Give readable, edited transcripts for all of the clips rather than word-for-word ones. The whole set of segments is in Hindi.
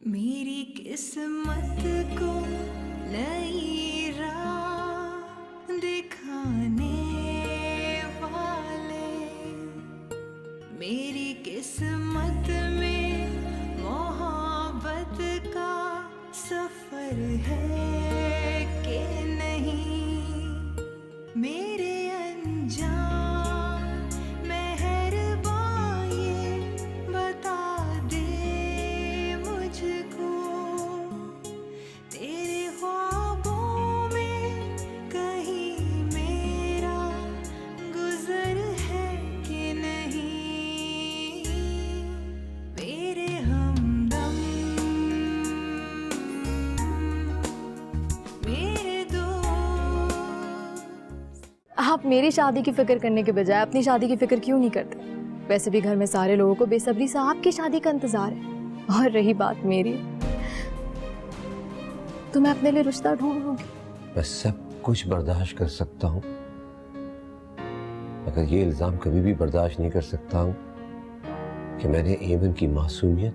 मेरी किस्मत को नई राह दिखाने वाले, मेरी किस्मत में मोहब्बत का सफर है कि नहीं, मेरे अनजान मेहरबान ये बता दे मुझको, तेरे ख्वाबों में कहीं मेरा गुजर है कि नहीं, मेरे हमदम मेरे दोस्त। आप मेरी शादी की फिक्र करने के बजाय अपनी शादी की फिक्र क्यों नहीं करते? वैसे भी घर में सारे लोगों को बेसब्री से आपकी शादी का इंतजार है। और रही बात मेरी, तो मैं अपने लिए रिश्ता ढूंढ लूंगी। मैं सब कुछ बर्दाश्त कर सकता हूँ, मगर ये इल्जाम कभी भी बर्दाश्त नहीं कर सकता हूँ कि मैंने एमन की मासूमियत,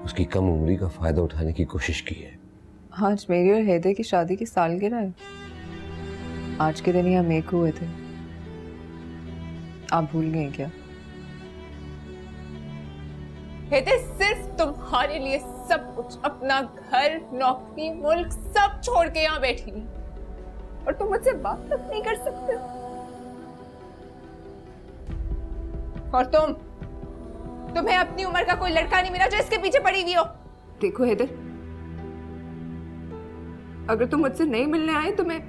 उसकी कम उम्री का फायदा उठाने की कोशिश की है। आज मेरी और हैदर की शादी की सालगिरह है। आज के दिन ही हम एक हुए थे। आप भूल गए क्या? हैदर सिर्फ तुम्हारे लिए सब कुछ, अपना घर, नौकरी, मुल्क सब छोड़ के यहाँ बैठी हुई, और तुम मुझसे बात तक नहीं कर सकते। और तुम्हें अपनी उम्र का कोई लड़का नहीं मिला जो इसके पीछे पड़ी हुई हो। देखो हैदर, अगर तुम मुझसे नहीं मिलने आए तो मैं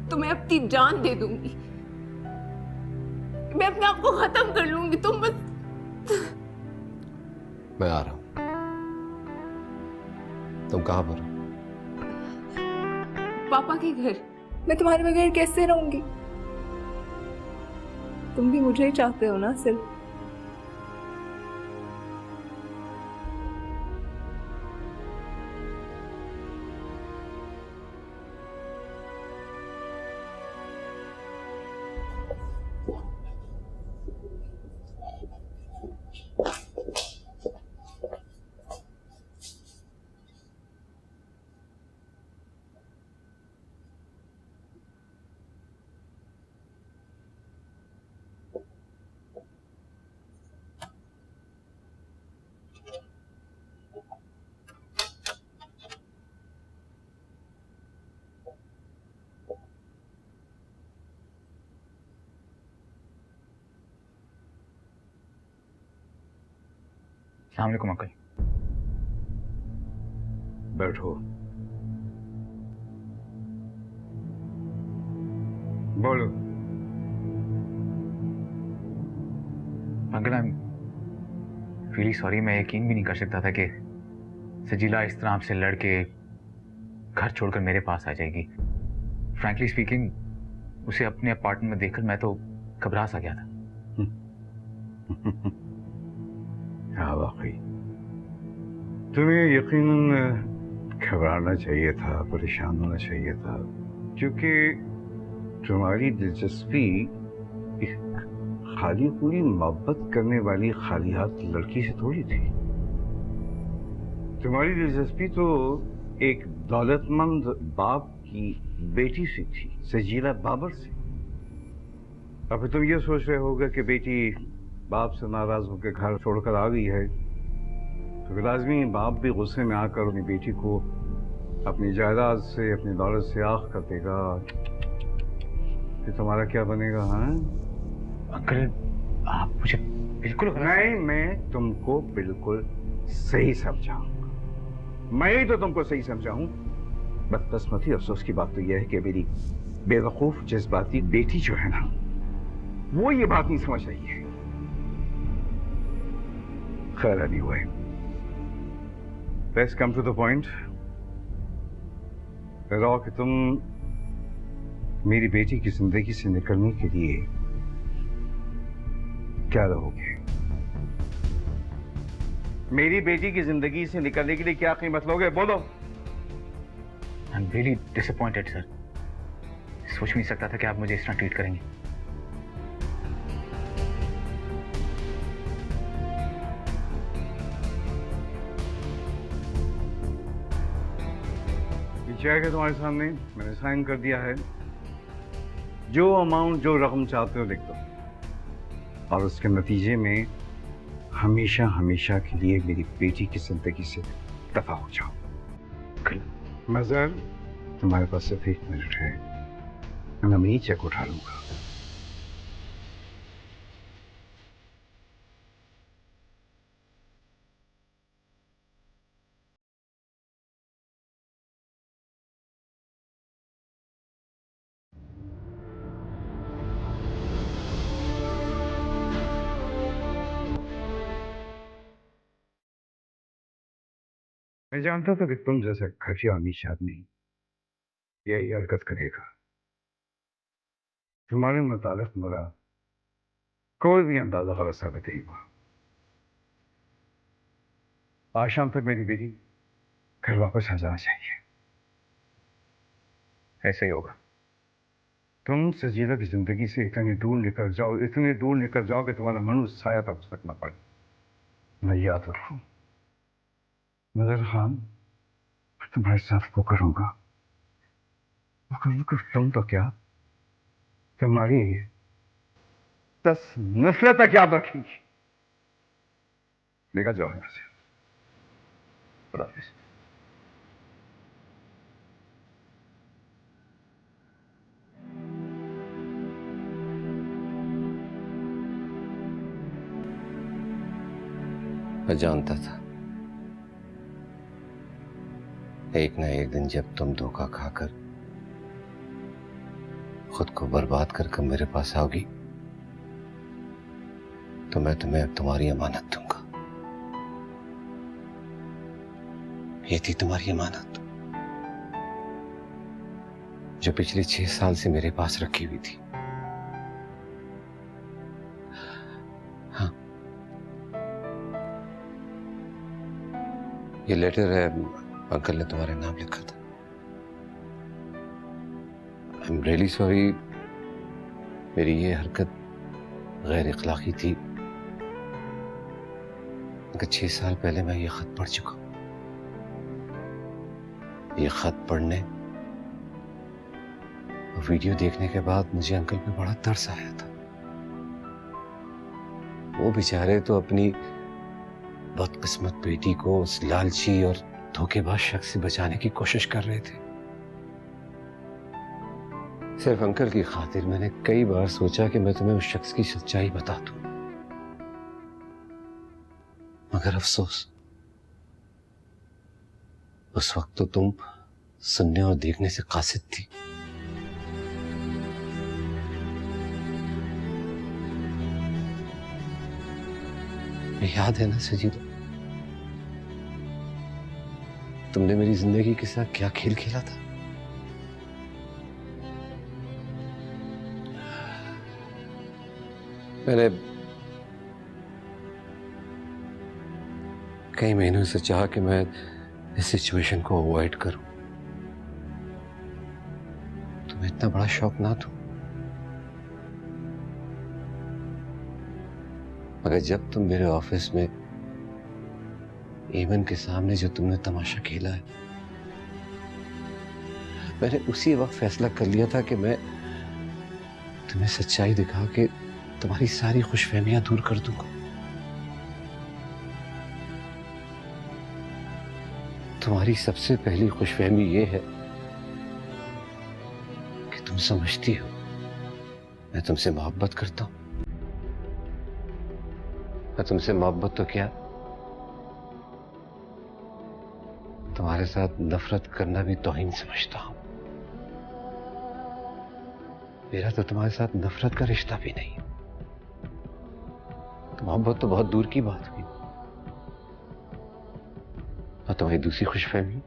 तुम्हें अपनी जान दे दूंगी। मैं अपने आप को खत्म कर लूंगी। तुम बस। मैं आ रहा हूँ। तुम कहाँ पर हो? पापा के घर। मैं तुम्हारे बगैर कैसे रहूंगी? तुम भी मुझे ही चाहते हो ना सिर्फ। अस्सलाम वालेकुम अंकल। बैठो। बोलो। Uncle I am really sorry. मैं यकीन भी नहीं कर सकता था कि सजीला इस तरह आपसे लड़ के घर छोड़कर मेरे पास आ जाएगी। फ्रैंकली स्पीकिंग, उसे अपने अपार्टमेंट में देखकर मैं तो घबरा सा गया था। हाँ वाकई तुम्हें यकीनन घबराना चाहिए था, परेशान होना चाहिए था, क्योंकि तुम्हारी दिलचस्पी एक खाली पूरी मोहब्बत करने वाली खाली हाथ लड़की से थोड़ी थी। तुम्हारी दिलचस्पी तो एक दौलतमंद बाप की बेटी से थी, सजीला बाबर से। अब तुम ये सोच रहे होगे कि बेटी बाप से नाराज होकर घर छोड़कर आ गई है, तो लाजमी बाप भी गुस्से में आकर अपनी बेटी को अपनी जायदाद से, अपनी दौलत से आग कर देगा। फिर तुम्हारा क्या बनेगा? हाँ अंकल आप मुझे बिल्कुल नहीं, मैं तुमको बिल्कुल सही समझाऊंगा। मैं ही तो तुमको सही समझाऊं। बदकिस्मती अफसोस की बात तो यह है कि मेरी बेवकूफ जज्बाती बेटी जो है ना, वो ये बात नहीं समझ रही है। खैर anyway, let's come to the point। बताओ कि तुम मेरी बेटी की जिंदगी से निकलने के लिए क्या रहोगे? मेरी बेटी की जिंदगी से निकलने के लिए क्या कीमत लोगे? बोलो। I am really disappointed sir. सोच भी नहीं सकता था कि आप मुझे इस तरह ट्रीट करेंगे। चेक है तुम्हारे सामने, मैंने साइन कर दिया है। जो अमाउंट, जो रकम चाहते हो लिख दो, और उसके नतीजे में हमेशा हमेशा के लिए मेरी बेटी की जिंदगी से दफा हो जाओ। मजर, तुम्हारे पास सिर्फ 1 मिनट है, मैं यही चेक उठा लूंगा। मैं जानता था कि तुम जैसा खफिया अमीश आदमी यही हरकत करेगा। तुम्हारे मुताबिक मेरा कोई भी अंदाजा गलत साबित नहीं हुआ। आज शाम तक मेरी बेटी घर वापस आ जाना चाहिए। ऐसे ही होगा। तुम सजीला की जिंदगी से इतने दूर निकल जाओ, इतने दूर निकल जाओ कि तुम्हारा मनुष्य साया तक तक न पड़े। मैं याद रखूं मदर खान, मैं तुम्हारे साथ वो करूंगा। तुम तो क्या, तुम्हारी 10 नस्लें तक याद रखेंगी। लेकर जाओ यहाँ से। खुदा हाफिज़। मैं जानता था एक ना एक दिन जब तुम धोखा खाकर खुद को बर्बाद कर मेरे पास आओगी तो मैं तुम्हें अब तुम्हारी अमानत दूंगा। ये थी तुम्हारी अमानत जो पिछले 6 साल से मेरे पास रखी हुई थी। हाँ, ये लेटर है, अंकल ने तुम्हारे नाम लिखा था। आई एम रियली सॉरी, मेरी ये हरकत गैर इखलाकी थी। मगर 6 साल पहले मैं ये खत पढ़ चुका हूं। ये खत पढ़ने और वीडियो देखने के बाद मुझे अंकल पे बड़ा तरस आया था। वो बेचारे तो अपनी बदकिस्मत बेटी को उस लालची और धोखेबाज शख्स से बचाने की कोशिश कर रहे थे। सिर्फ अंकल की खातिर मैंने कई बार सोचा कि मैं तुम्हें उस शख्स की सच्चाई बता दूं, मगर अफसोस उस वक्त तो तुम सुनने और देखने से कासिद थी। याद है ना सजीदा, तुमने मेरी जिंदगी के साथ क्या खेल खेला था। मैंने कई महीनों से चाहा कि मैं इस सिचुएशन को अवॉइड करूं, तुम्हें इतना बड़ा शौक ना दूं। मगर जब तुम मेरे ऑफिस में एमन के सामने जो तुमने तमाशा खेला है, मैंने उसी वक्त फैसला कर लिया था कि मैं तुम्हें सच्चाई दिखा के तुम्हारी सारी खुशफहमियां दूर कर दूंगा। तुम्हारी सबसे पहली खुशफहमी ये है कि तुम समझती हो मैं तुमसे मोहब्बत करता हूं। मैं तुमसे मोहब्बत तो क्या, तुम्हारे साथ नफरत करना भी तौहीन समझता हूं। मेरा तो तुम्हारे साथ नफरत का रिश्ता भी नहीं, मोहब्बत तो बहुत दूर की बात हुई। और तुम्हारी दूसरी खुशफहमी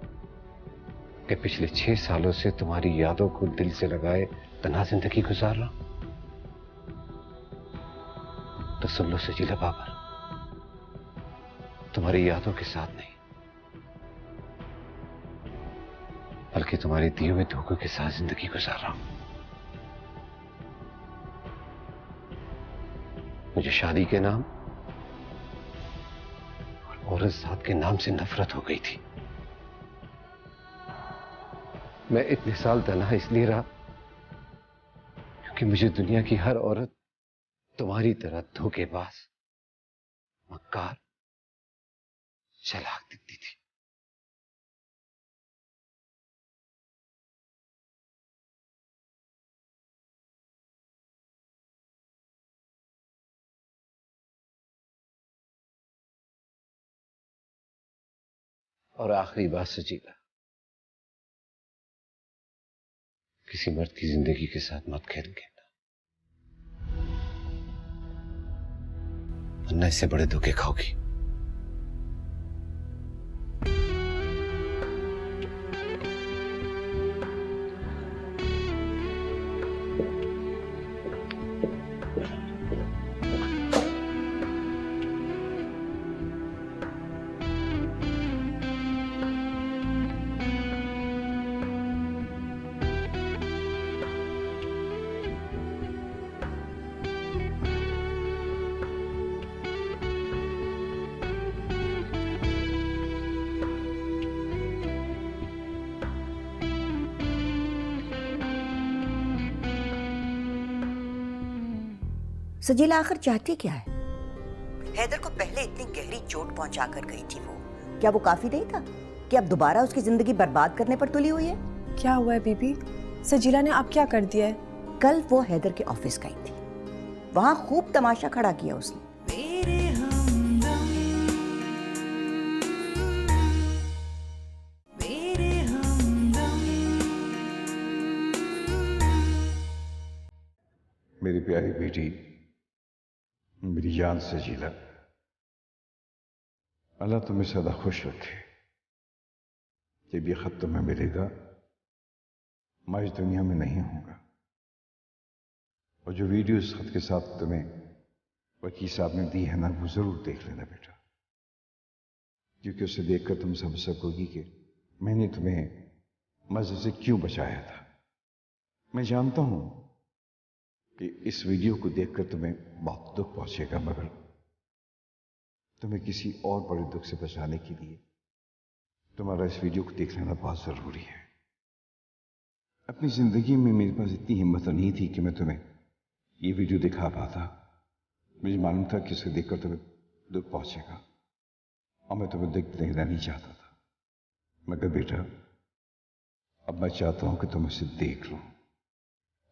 कि पिछले 6 सालों से तुम्हारी यादों को दिल से लगाए तन्हा जिंदगी गुजार रहा हूं। तो सुन लो सजीला बाबर, तुम्हारी यादों के साथ नहीं बल्कि तुम्हारे दिए हुए धोखों के साथ जिंदगी गुजार रहा हूं। मुझे शादी के नाम और औरत साथ के नाम से नफरत हो गई थी। मैं इतने साल तन्हा इसलिए रहा क्योंकि मुझे दुनिया की हर औरत तुम्हारी तरह धोखेबाज, मक्कार, चालाक दिखती थी। और आखिरी बात सजीला, किसी मर्द की जिंदगी के साथ मत खेल खेलना, वरना इससे बड़े धोखे खाओगी। सजीला आखिर चाहती क्या है? हैदर को पहले इतनी गहरी चोट पहुंचाकर गई थी वो, क्या वो काफी नहीं था कि अब दोबारा उसकी जिंदगी बर्बाद करने पर तुली हुई है? क्या हुआ है बीबी? सजीला ने अब क्या कर दिया है? कल वो हैदर के ऑफिस गई थी, वहां खूब तमाशा खड़ा किया उसने। मेरे हमदम, मेरे हमदम। मेरी प्यारी बेटी, मेरी जान सजीला, अल्लाह तुम्हें सदा खुश रखे। जब ये खत तुम्हें मिलेगा मैं इस दुनिया में नहीं होगा, और जो वीडियो इस खत के साथ तुम्हें वकील साहब ने दी है ना, वो जरूर देख लेना बेटा, क्योंकि उसे देखकर तुम समझ सकोगी कि मैंने तुम्हें मजे से क्यों बचाया था। मैं जानता हूं कि इस वीडियो को देखकर तुम्हें बहुत दुख पहुंचेगा, मगर तुम्हें किसी और बड़े दुख से बचाने के लिए तुम्हारा इस वीडियो को देख लेना बहुत जरूरी है। अपनी जिंदगी में मेरे पास इतनी हिम्मत नहीं थी कि मैं तुम्हें ये वीडियो दिखा पाता। मुझे मालूम था कि इसे देखकर तुम्हें दुख पहुंचेगा और मैं तुम्हें दुख देना नहीं चाहता था, मगर बेटा अब मैं चाहता हूं कि तुम इसे देख लो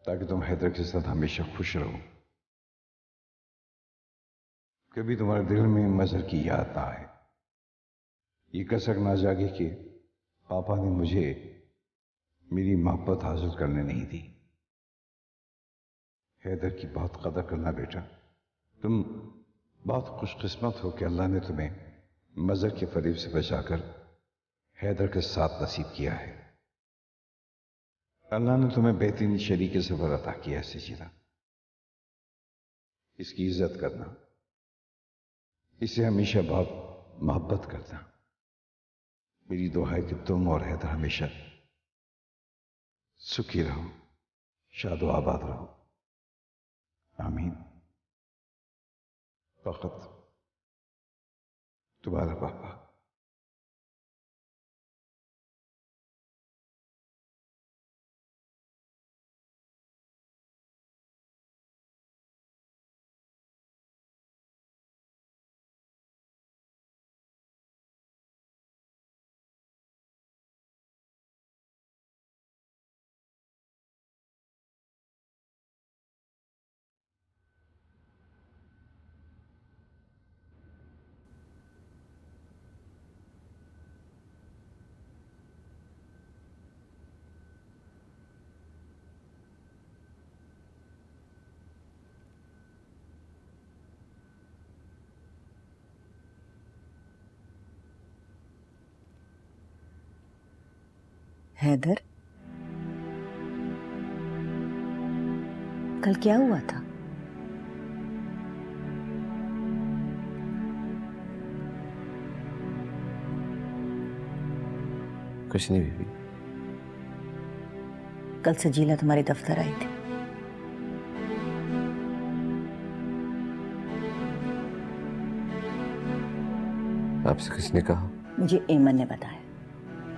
ताकि तुम हैदर के साथ हमेशा खुश रहो। कभी तुम्हारे दिल में मजहर की याद ना आए, ये कसक ना जागे कि पापा ने मुझे मेरी मोहब्बत हासिल करने नहीं दी। हैदर की बहुत कदर करना बेटा, तुम बहुत खुशकिस्मत हो कि अल्लाह ने तुम्हें मजहर के फरेब से बचाकर हैदर के साथ नसीब किया है। अल्लाह ने तुम्हें बेहतरीन शरीके सफर अता किया है सजीला, इसकी इज्जत करना, इसे हमेशा बहुत मोहब्बत करना। मेरी दुआ है कि तुम और हैदर हमेशा सुखी रहो, शादो आबाद रहो, आमीन। फकत तुम्हारा पापा। हैदर, कल क्या हुआ था? कुछ नहीं बीबी। कल सजीला तुम्हारे दफ्तर आई थी। आपसे किसने कहा? मुझे एमन ने बताया,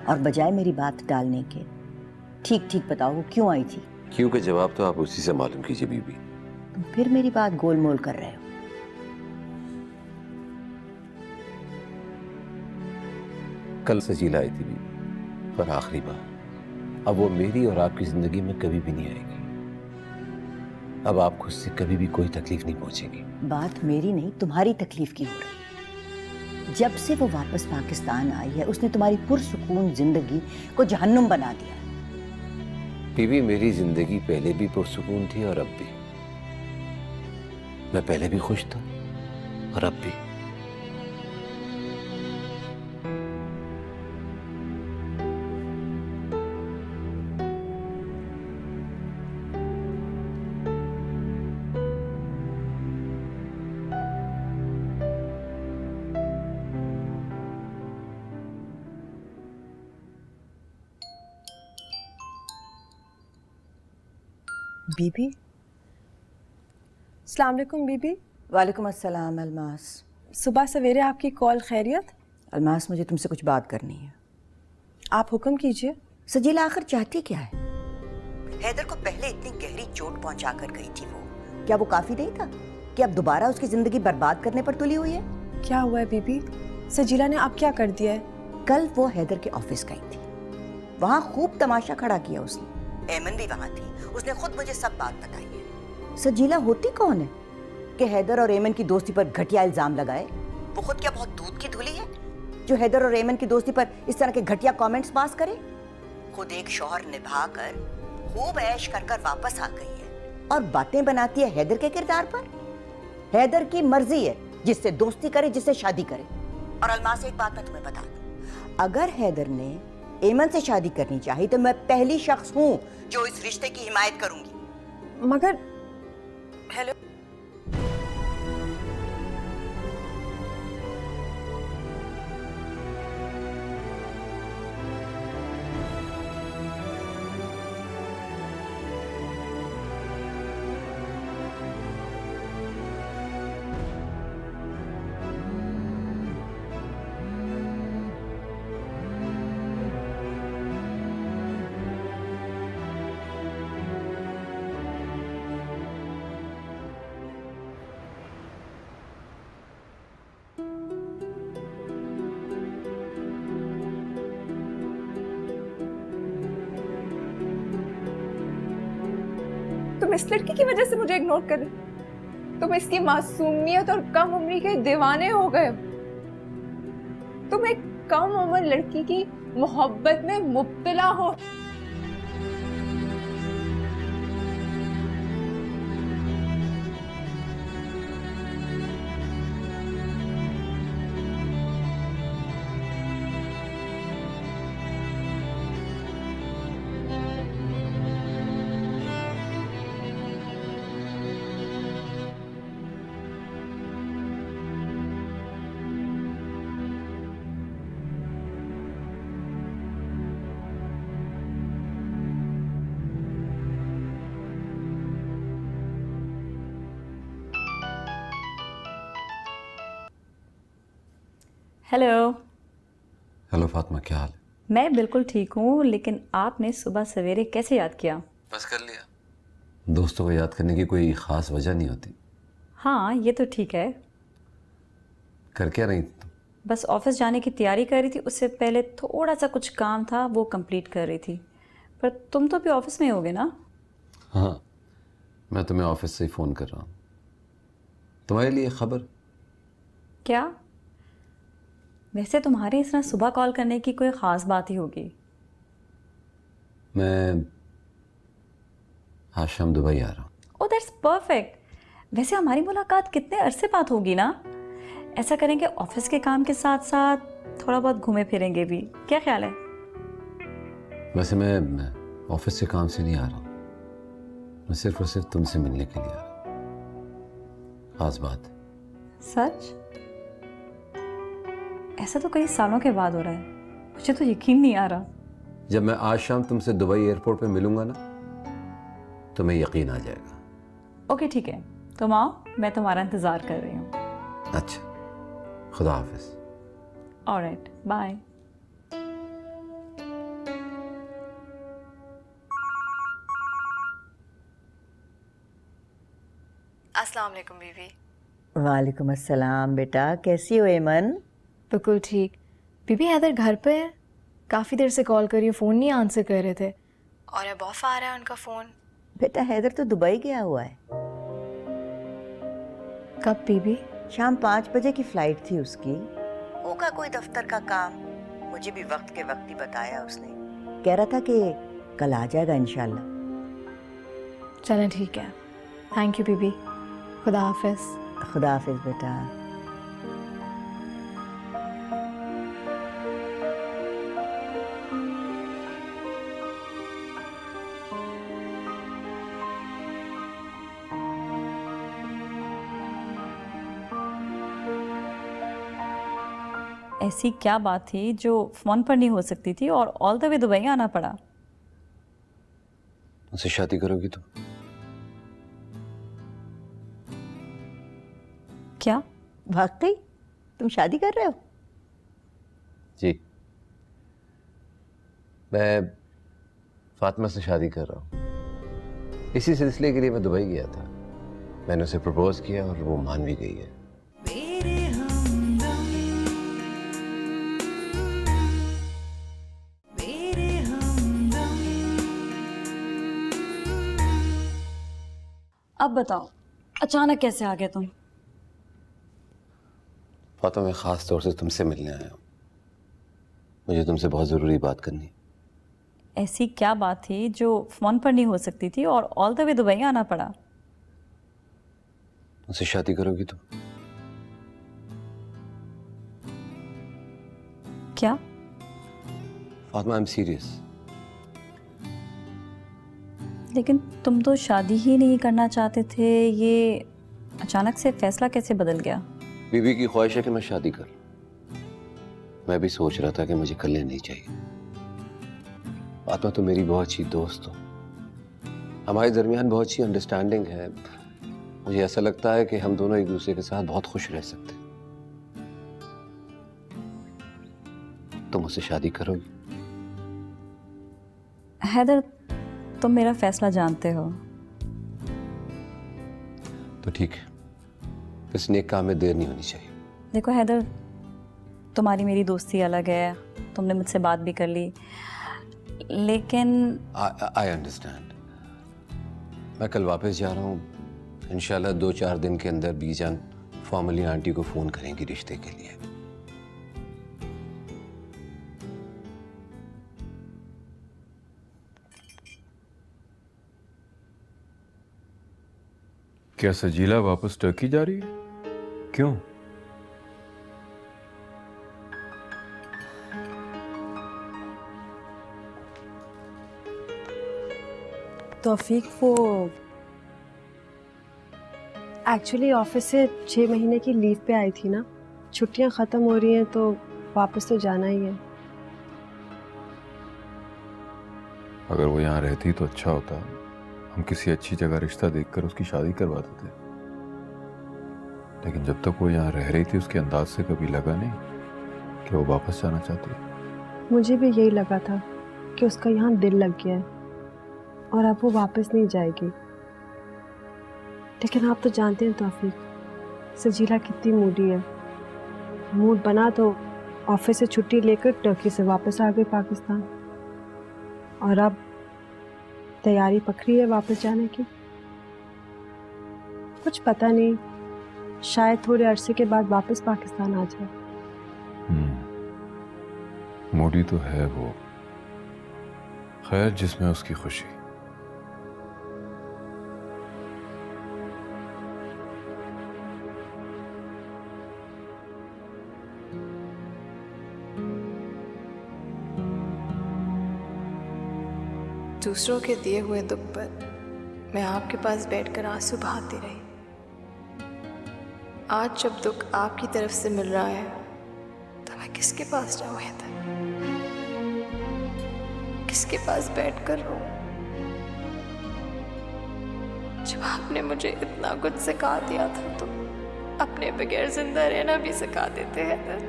और बजाय मेरी बात टालने के ठीक ठीक बताओ वो क्यों आई थी? क्यों का जवाब तो आप उसी से मालूम कीजिए बीबी। तुम फिर मेरी बात गोलमोल कर रहे हो। कल सजीला आई थी बीबी, पर आखिरी बार। अब वो मेरी और आपकी जिंदगी में कभी भी नहीं आएगी। अब आपको उससे कभी भी कोई तकलीफ नहीं पहुंचेगी। बात मेरी नहीं तुम्हारी तकलीफ की हो रही। जब से वो वापस पाकिस्तान आई है उसने तुम्हारी पुरसुकून जिंदगी को जहन्नुम बना दिया। बीबी मेरी जिंदगी पहले भी पुरसुकून थी और अब भी। मैं पहले भी खुश था और अब भी। बीबी, अस्सलाम वालेकुम बीबी। वालेकुम अस्सलाम अलमास। सुबह सवेरे आपकी कॉल खैरियत? अलमास मुझे तुमसे कुछ बात करनी है। आप हुक्म कीजिए। सजीला आखिर चाहती क्या है? हैदर को पहले इतनी गहरी चोट पहुंचा कर गई थी वो, क्या वो काफी नहीं था कि अब दोबारा उसकी जिंदगी बर्बाद करने पर तुली हुई है? क्या हुआ है बीबी? सजीला ने आप क्या कर दिया है? कल वो हैदर के ऑफिस गई थी, वहां खूब तमाशा खड़ा किया उसने। एमन भी वहां थी, उसने खुद मुझे सब बात बताई है। सजीला होती कौन है कि हैदर और एमन की दोस्ती पर घटिया इल्जाम लगाए? वो खुद क्या बहुत दूध की धुली है जो हैदर और एमन की दोस्ती पर इस तरह के घटिया कमेंट्स पास करे? खुद एक शौहर निभा कर खूब ऐश कर कर वापस आ गई है और बातें बनाती है हैदर के किरदार पर। हैदर की मर्जी है जिससे दोस्ती करे जिससे शादी करे। और अलमास एक बात मैं तुम्हें बता दूं, अगर हैदर ने एमन से शादी करनी चाहिए तो मैं पहली शख्स हूं जो इस रिश्ते की हिमायत करूंगी। मगर हेलो, तुम इस लड़की की वजह से मुझे इग्नोर कर रहे। तुम इसकी मासूमियत और कम उम्री के दीवाने हो गए। तुम एक कम उम्र लड़की की मोहब्बत में मुब्तला हो। हेलो। हेलो फातिमा, क्या हाल है? मैं बिल्कुल ठीक हूँ, लेकिन आपने सुबह सवेरे कैसे याद किया? बस कर लिया। दोस्तों को याद करने की कोई ख़ास वजह नहीं होती। हाँ, ये तो ठीक है। कर क्या रही थी तुम? बस ऑफिस जाने की तैयारी कर रही थी, उससे पहले थोड़ा सा कुछ काम था वो कंप्लीट कर रही थी। पर तुम तो अभी ऑफिस में ही होगे ना? हाँ, मैं तुम्हें ऑफिस से ही फ़ोन कर रहा हूँ। तुम्हारे लिए खबर। क्या? वैसे तुम्हारी इस तरह सुबह कॉल करने की कोई ख़ास बात ही होगी। मैं आज शाम दुबई आ रहा हूँ। Oh that's perfect. वैसे हमारी मुलाकात कितने अरसे बाद होगी ना? ऐसा करेंगे ऑफिस के काम के साथ साथ थोड़ा बहुत घूमे फिरेंगे भी, क्या ख्याल है? वैसे मैं ऑफिस से काम से नहीं आ रहा हूँ, मैं सिर्फ और सिर्फ तुमसे मिलने के लिए आ रहा हूँ। खास बात है। सच? ऐसा तो कई सालों के बाद हो रहा है, मुझे तो यकीन नहीं आ रहा। जब मैं आज शाम तुमसे दुबई एयरपोर्ट पे मिलूंगा ना, तुम्हें यकीन आ जाएगा। ओके ठीक है, तुम आओ, मैं तुम्हारा इंतज़ार कर रही हूँ। अच्छा, खुदा हाफिज। Alright, bye. अस्सलाम वालेकुम बीबी। वालेकुम अस्सलाम बेटा, कैसी हो एमन? बिल्कुल ठीक। बीबी हैदर घर पे है? काफ़ी देर से कॉल करी, फ़ोन नहीं आंसर कर रहे थे और अब ऑफ आ रहा है उनका फ़ोन। बेटा हैदर तो दुबई गया हुआ है। कब बीबी? शाम 5 बजे की फ्लाइट थी उसकी। होगा कोई दफ्तर का काम, मुझे भी वक्त के वक्त ही बताया उसने। कह रहा था कि कल आ जाएगा इंशाल्लाह। चलें ठीक है, थैंक यू बीबी। खुदा हाफिज़। खुदा हाफिज बेटा। ऐसी क्या बात थी जो फ़ोन पर नहीं हो सकती थी और ऑल द वे दुबई आना पड़ा? मुझसे शादी करोगी तो? क्या? वाकई तुम शादी कर रहे हो? जी, मैं फातिमा से शादी कर रहा हूँ। इसी सिलसिले के लिए मैं दुबई गया था। मैंने उसे प्रपोज किया और वो मान भी गई है। मेरे हमदम, मेरे हमदम। अब बताओ, अचानक कैसे आ गए तुम? फातिमा, मैं ख़ास तौर से तुमसे मिलने आया हूँ। मुझे तुमसे बहुत ज़रूरी बात करनी है। ऐसी क्या बात थी जो फ़ोन पर नहीं हो सकती थी और ऑल द वे दुबई आना पड़ा? मुझसे शादी करोगी तो? क्या? Fatima, I am serious. लेकिन तुम तो शादी ही नहीं करना चाहते थे, ये अचानक से फैसला कैसे बदल गया? बीबी की ख्वाहिश है कि मैं शादी करूं। मैं भी सोच रहा था कि मुझे कर लेनी चाहिए। फातिमा, तो मेरी बहुत अच्छी दोस्त हो। हमारे दरमियान बहुत अच्छी अंडरस्टैंडिंग है। मुझे ऐसा लगता है कि हम दोनों एक दूसरे के साथ बहुत खुश रह सकते हैं। तुम मुझसे शादी करोगी? हैदर, तुम मेरा फैसला जानते हो। तो ठीक है, इस नेक काम में देर नहीं होनी चाहिए। देखो हैदर, तुम्हारी मेरी दोस्ती अलग है, तुमने मुझसे बात भी कर ली, लेकिन आई अंडरस्टैंड। मैं कल वापस जा रहा हूँ। इंशाल्लाह 2-4 दिन के अंदर बीजान फॉर्मली आंटी को फ़ोन करेंगी रिश्ते के लिए। क्या सजीला वापस टर्की जा रही है? क्यों? तौफीक, वो एक्चुअली ऑफिस से 6 महीने की लीव पे आई थी ना, छुट्टियां ख़त्म हो रही हैं तो वापस तो जाना ही है। अगर वो यहाँ रहती तो अच्छा होता। हम किसी अच्छी जगह रिश्ता देखकर उसकी शादी करवा देते। लेकिन जब तक वो यहाँ रह रही थी उसके अंदाज से कभी लगा नहीं कि वो वापस जाना चाहती है। मुझे भी यही लगा था कि उसका यहाँ दिल लग गया है और अब वो वापस नहीं जाएगी। लेकिन आप तो जानते हैं तौफीक, सजीला कितनी मूडी है। मूड बना तो ऑफिस से छुट्टी लेकर टर्की से वापस आ गई पाकिस्तान, और अब तैयारी पकड़ी है वापस जाने की। कुछ पता नहीं, शायद थोड़े अरसे के बाद वापस पाकिस्तान आ जाए। मूडी तो है वो। खैर, जिसमें उसकी खुशी। दूसरों के दिए हुए दुख पर मैं आपके पास बैठकर आंसू बहाती रही। आज जब दुख आपकी तरफ से मिल रहा है तो मैं किसके पास जाऊं हैदर? किसके पास बैठकर रो? जब आपने मुझे इतना कुछ सिखा दिया था तो अपने बगैर जिंदा रहना भी सिखा देते हैदर।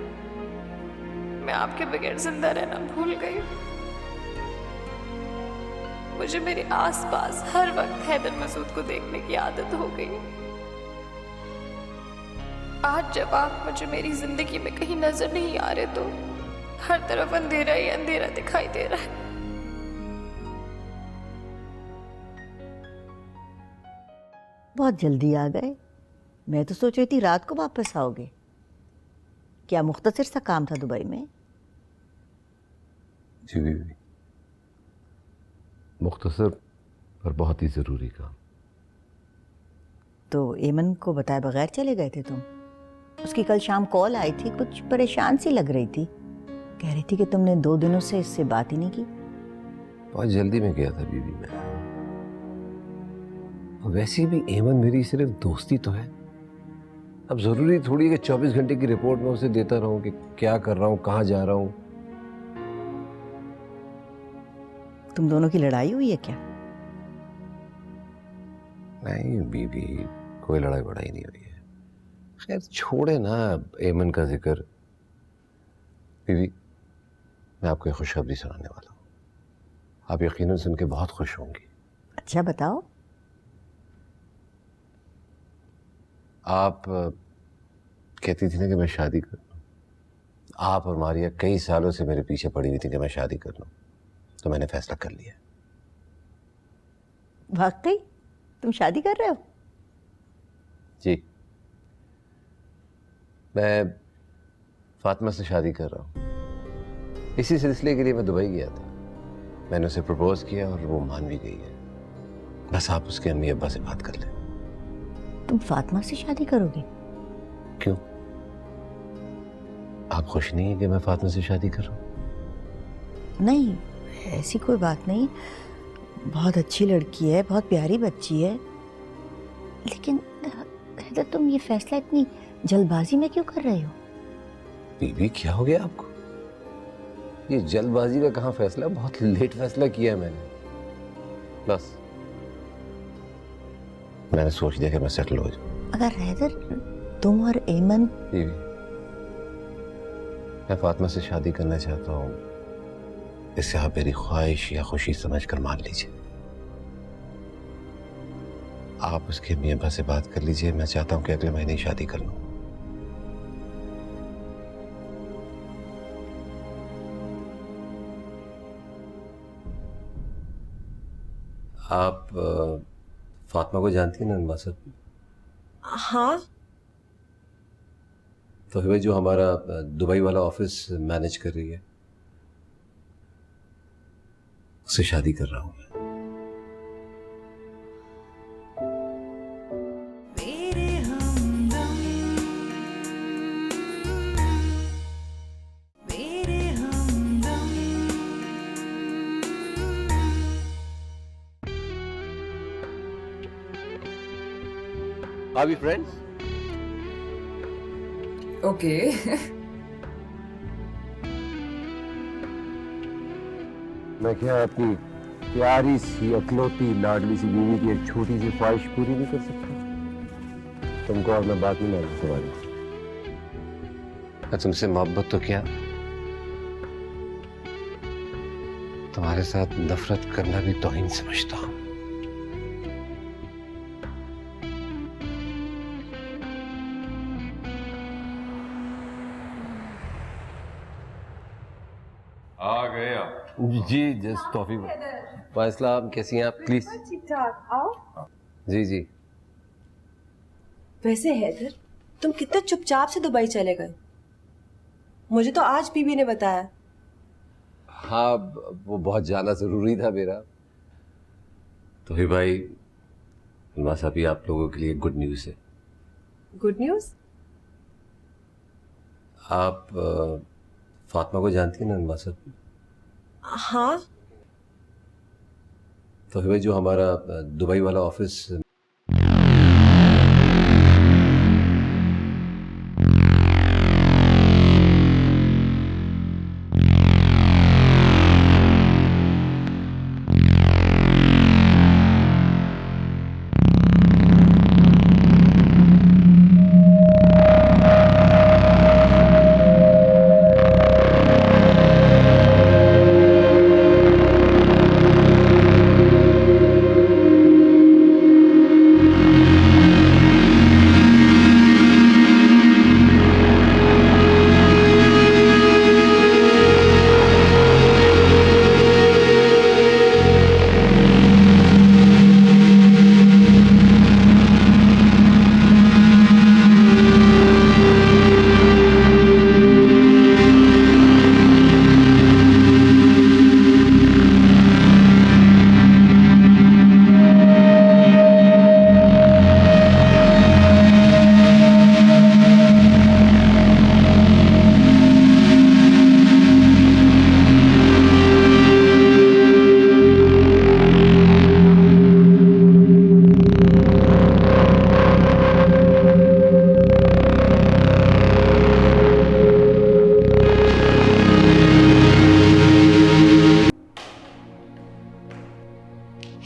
मैं आपके बगैर जिंदा रहना भूल गई। मुझे मेरे आसपास हर वक्त हैदर मसूद को देखने की आदत हो गई। आज जब आप मुझे मेरी जिंदगी में कहीं नजर नहीं आ रहे तो हर तरफ अंधेरा ही अंधेरा दिखाई दे रहा है। बहुत जल्दी आ गए। मैं तो सोच रही थी रात को वापस आओगे। क्या मुख्तसर सा काम था दुबई में? जी बीवी, मुख्तसर पर बहुत ही ज़रूरी काम। तो एमन को बताए बगैर चले गए थे तुम? उसकी कल शाम कॉल आई थी, कुछ परेशान सी लग रही थी। कह रही थी कि तुमने 2 दिनों से इससे बात ही नहीं की। बहुत जल्दी में गया था बीवी मैं। और वैसे भी एमन मेरी सिर्फ दोस्ती तो है। अब ज़रूरी थोड़ी है कि 24 घंटे की रिपोर्ट में उसे देता रहूं कि क्या कर रहा हूं, कहाँ जा रहा हूं। तुम दोनों की लड़ाई हुई है क्या? नहीं बीवी, कोई लड़ाई बड़ाई नहीं हुई है। खैर छोड़े ना एमन का जिक्र। बीवी, मैं आपको एक खुशखबरी सुनाने वाला हूँ। आप यकीनन सुन के बहुत खुश होंगी। अच्छा बताओ। आप कहती थी ना कि मैं शादी कर लूँ। आप और मारिया कई सालों से मेरे पीछे पड़ी हुई थी कि मैं शादी कर लूँ, तो मैंने फैसला कर लिया। वाकई तुम शादी कर रहे हो? जी, मैं फातिमा से शादी कर रहा हूँ। इसी सिलसिले के लिए मैं दुबई गया था। मैंने उसे प्रपोज किया और वो मान भी गई है। बस आप उसके अम्मी अब्बा से बात कर लें। तुम फातिमा से शादी करोगे? क्यों, आप खुश नहीं है कि मैं फातिमा से शादी कर रहा हूँ? नहीं, ऐसी कोई बात नहीं। बहुत अच्छी लड़की है, बहुत प्यारी बच्ची है। लेकिन हैदर, तुम ये फैसला इतनी जल्दबाजी में क्यों कर रहे हो? बीबी क्या हो गया आपको? ये जल्दबाजी का कहाँ फैसला, बहुत लेट फैसला किया है मैंने। बस मैंने सोच दिया कि मैं सेटल हो जाऊं। अगर हैदर तुम और एमन... बीवी, मैं फातिमा से शादी करना चाहता हूँ। इसे आप मेरी ख्वाहिश या खुशी समझकर मान लीजिए। आप उसके मियां अब्बा से बात कर लीजिए। मैं चाहता हूँ कि अगले महीने ही शादी कर लूँ। आप फातिमा को जानती हैं ना अनवासत? हाँ। तो हिबा जो हमारा दुबई वाला ऑफिस मैनेज कर रही है, उससे शादी कर रहा हूं मैं। मेरे हमदम, मेरे हमदम। Are we friends? ओके। मैं क्या अपनी प्यारी सी अकलौती लाडली सी बीवी की एक छोटी सी ख्वाहिश पूरी नहीं कर सकता? तुमको और मैं बात नहीं मालूम तुम्हारी। मैं तुमसे मोहब्बत तो क्या, तुम्हारे साथ नफरत करना भी तौहीन समझता हूं। आ गए आप? जी जस्ट टॉफी। फैसला, आप कैसी हैं आप? प्लीज। ठीक ठाक, आओ। जी जी। वैसे हैदर, तुम कितने चुपचाप से दुबई चले गए? मुझे तो आज बीबी ने बताया। हाँ, वो बहुत जाना जरूरी था मेरा। तो ही भाई, बस अभी आप लोगों के लिए गुड न्यूज़ है। Good news? आप फातिमा को जानती हैं ना अनवासत? हाँ। तो ही भाई जो हमारा दुबई वाला ऑफिस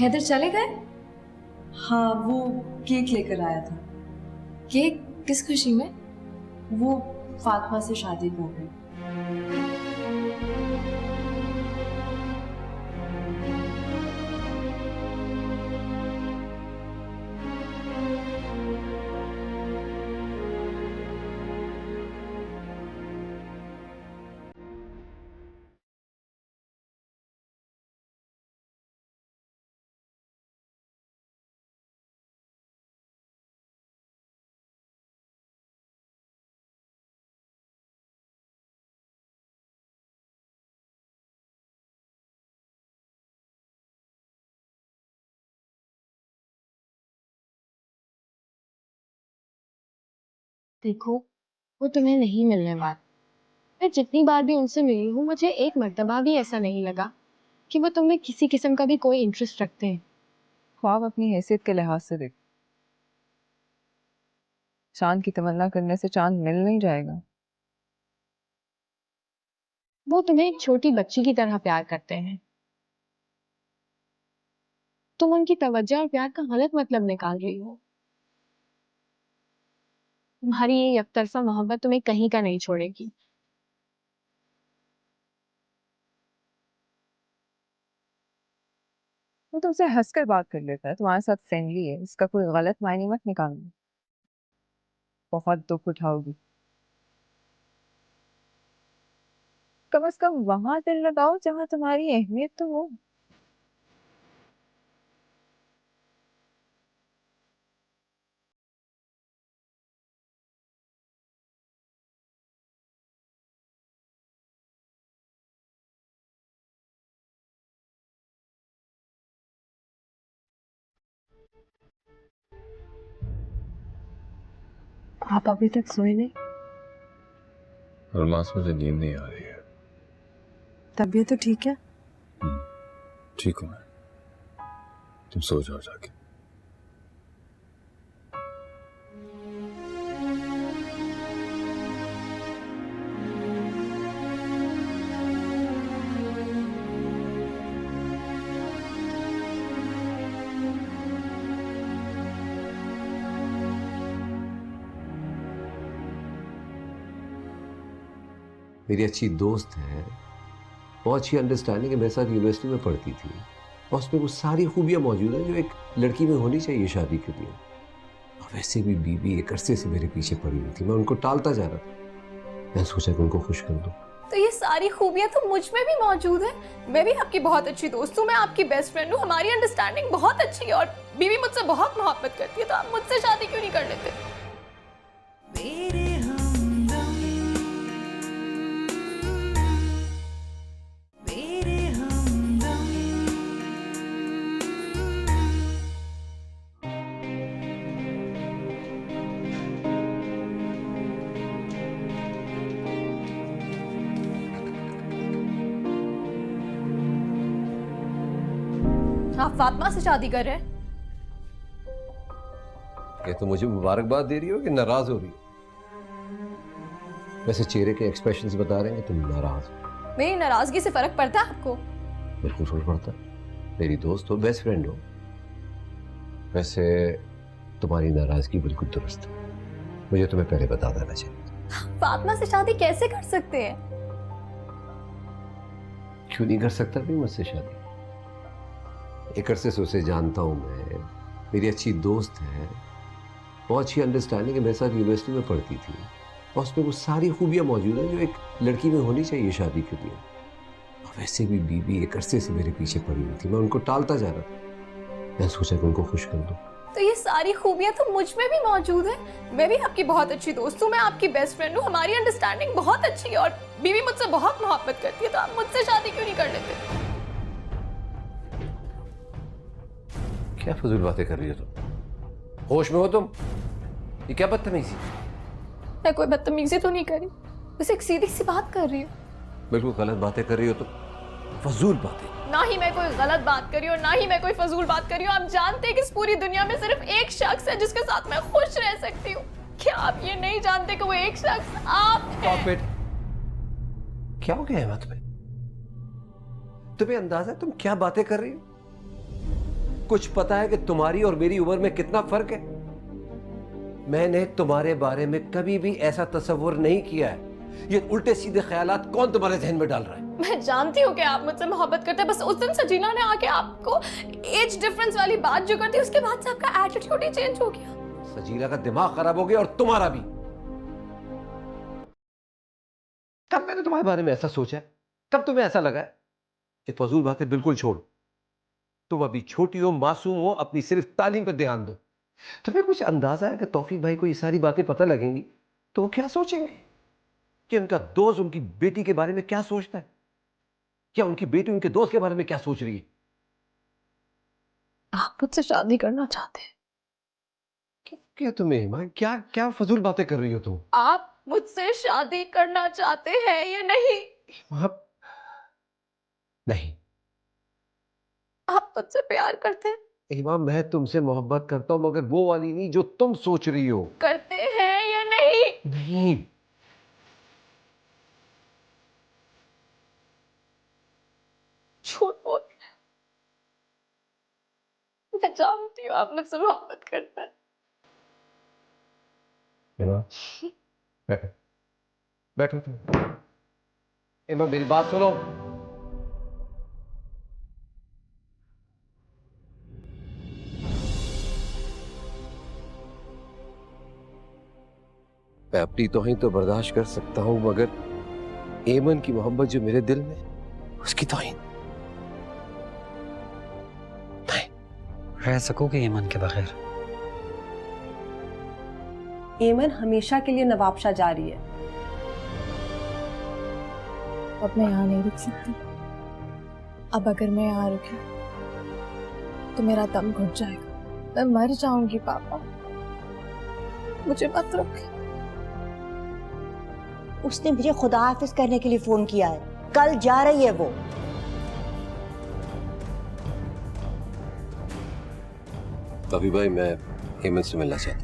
हैदर चले गए? हाँ, वो केक लेकर आया था। केक किस खुशी में? वो फातिमा से शादी कर रहे हैं। देखो, वो तुम्हें नहीं मिलने वाला। मैं जितनी बार भी उनसे मिली हूँ, मुझे एक मर्तबा भी ऐसा नहीं लगा कि वो तुम्हें किसी किस्म का भी कोई इंटरेस्ट रखते हैं। ख्वाब अपनी हैसियत के लिहाज से देख। चांद की तमन्ना करने से चांद मिल नहीं जाएगा। वो तुम्हें एक छोटी बच्ची की तरह प्यार करते हैं। तुम उनकी तवज्जो और प्यार का गलत मतलब निकाल रही हो। तुम्हारी ये एकतरफा मोहब्बत तुम्हें कहीं का नहीं छोड़ेगी। वो तुमसे हंसकर बात कर लेता है, तुम्हारे साथ फ्रेंडली है, इसका कोई गलत मायने मत निकालना। बहुत दुख उठाओगी। कम से कम वहां दिल लगाओ जहां तुम्हारी अहमियत तो हो। आप अभी तक सोए नहीं? अलमास, मुझे नींद नहीं आ रही है। तबीयत तो ठीक है? ठीक हूँ मैं, तुम सो जाओ जाके। मेरी अच्छी दोस्त है, बहुत अच्छी अंडरस्टैंडिंग है, मेरे साथ यूनिवर्सिटी में पढ़ती थी और उसमें वो सारी खूबियाँ मौजूद हैं जो एक लड़की में होनी चाहिए शादी के लिए। और वैसे भी बीबी एक अरसे से मेरे पीछे पड़ी हुई थी, मैं उनको टालता जा रहा था। मैं सोचा कि उनको खुश कर दूं। तो ये सारी खूबियां तो मुझ में भी मौजूद है। मैं भी आपकी बहुत अच्छी दोस्त हूँ, मैं आपकी बेस्ट फ्रेंड हूँ, हमारी अंडरस्टैंडिंग बहुत अच्छी है और बीबी मुझसे बहुत मोहब्बत करती है, तो आप मुझसे शादी क्यों नहीं कर लेते? मेरे हमदम मेरे हमदम आप फातिमा से शादी कर रहे हैं? ये तो मुझे मुबारकबाद दे रही हो कि नाराज हो रही हो? वैसे चेहरे के एक्सप्रेशंस बता रहे हैं कि तुम नाराज हो। मेरी नाराजगी से फर्क पड़ता है आपको? बिल्कुल फर्क पड़ता है। मेरी दोस्त हो, बेस्ट फ्रेंड हो। वैसे तुम्हारी नाराजगी बिल्कुल दुरुस्त है, मुझे तुम्हें पहले बता देना चाहिए। फातिमा से शादी कैसे कर सकते हैं? क्यों नहीं कर सकता भी मुझसे शादी? एक अरसे से उसे जानता हूं मैं, मेरी अच्छी दोस्त है, बहुत अच्छी अंडरस्टैंडिंग है, मेरे साथ यूनिवर्सिटी में पढ़ती थी और उसमें वो सारी खूबियाँ मौजूद हैं जो एक लड़की में होनी चाहिए शादी के लिए। और वैसे भी बीबी एक अरसे से मेरे पीछे पड़ी हुई थी, मैं उनको टालता जा रहा था। मैं सोचा कि उनको खुश कर दूं। तो ये सारी खूबियां तो मुझ में भी मौजूद है। मैं भी आपकी बहुत अच्छी दोस्त हूँ, मैं आपकी बेस्ट फ्रेंड हूँ, हमारी अंडरस्टैंडिंग बहुत अच्छी है और बीवी मुझसे बहुत मोहब्बत करती है, तो आप मुझसे शादी क्यों नहीं कर लेते? क्या फजूल बातें कर रही हो तुम? होश में हो तुम? ये क्या बदतमीजी? मैं कोई बदतमीजी तो नहीं करी, बस एक सीधी सी बात कर रही हूँ। बिल्कुल गलत बातें कर रही हो तुम, फजूल बातें। ना ही मैं कोई गलत बात करी और ना ही मैं कोई फजूल बात करी हूँ। आप जानते हैं कि इस पूरी दुनिया में सिर्फ एक शख्स है जिसके साथ मैं खुश रह सकती हूँ। क्या आप ये नहीं जानते कि वो एक शख्स आप हैं? क्या हो गया है तुम्हें? तुम्हें अंदाजा है तुम क्या बातें कर रही हो? कुछ पता है कि तुम्हारी और मेरी उम्र में कितना फर्क है? मैंने तुम्हारे बारे में कभी भी ऐसा तस्वुर नहीं किया है। ये उल्टे सीधे ख्यालात कौन तुम्हारे जहन में डाल रहा है? मैं जानती हूँ कि आप मुझसे मोहब्बत करते हैं, बस उस दिन सजीला ने आके आपको एज डिफरेंस वाली बात जो करती, उसके बाद से आपका एटीट्यूड ही चेंज हो गया। सजीला का दिमाग खराब हो गया और तुम्हारा भी। कब मैंने तुम्हारे बारे में ऐसा सोचा है? कब तुम्हें ऐसा लगा है? ये फजूल बातें बिल्कुल छोड़ो। तुम अभी छोटी हो, मासूम हो, अपनी सिर्फ तालीम पर ध्यान दो। तुम्हें कुछ अंदाजा है कि तौफीक भाई को ये सारी बातें पता लगेंगी तो वो क्या सोचेंगे? कि उनका दोस्त उनकी बेटी के बारे में क्या सोचता है, क्या उनकी बेटी उनके दोस्त के बारे में क्या सोच रही है? आप मुझसे शादी करना चाहते हैं? क्या तुम्हें मां, क्या क्या फजूल बातें कर रही हो तुम? आप मुझसे शादी करना चाहते हैं या नहीं? नहीं। आप मुझसे प्यार करते हैं? इमाम, मैं तुमसे मोहब्बत करता हूं, मगर वो वाली नहीं जो तुम सोच रही हो। करते हैं या नहीं? नहीं। झूठ बोल रहे हैं। मैं जानती हूँ आप मुझसे मोहब्बत करते हैं। बैठो बैठो तुम। इमाम, मेरी बात सुनो। मैं अपनी तौहीन तो बर्दाश्त कर सकता हूं, मगर एमन की मोहब्बत जो मेरे दिल में, उसकी तौहीन नहीं। रह सकोगे एमन के बगैर? एमन हमेशा के लिए नवाबशाह जा रही है। अब मैं यहाँ नहीं रुक सकती। अब अगर मैं यहाँ रुकी तो मेरा दम घुट जाएगा, मैं मर जाऊंगी। पापा, मुझे मत रोके। उसने मुझे खुदा हाफिज करने के लिए फोन किया है। कल जा रही है वो। तभी भाई, मैं एमन से मिलना चाहता हूं।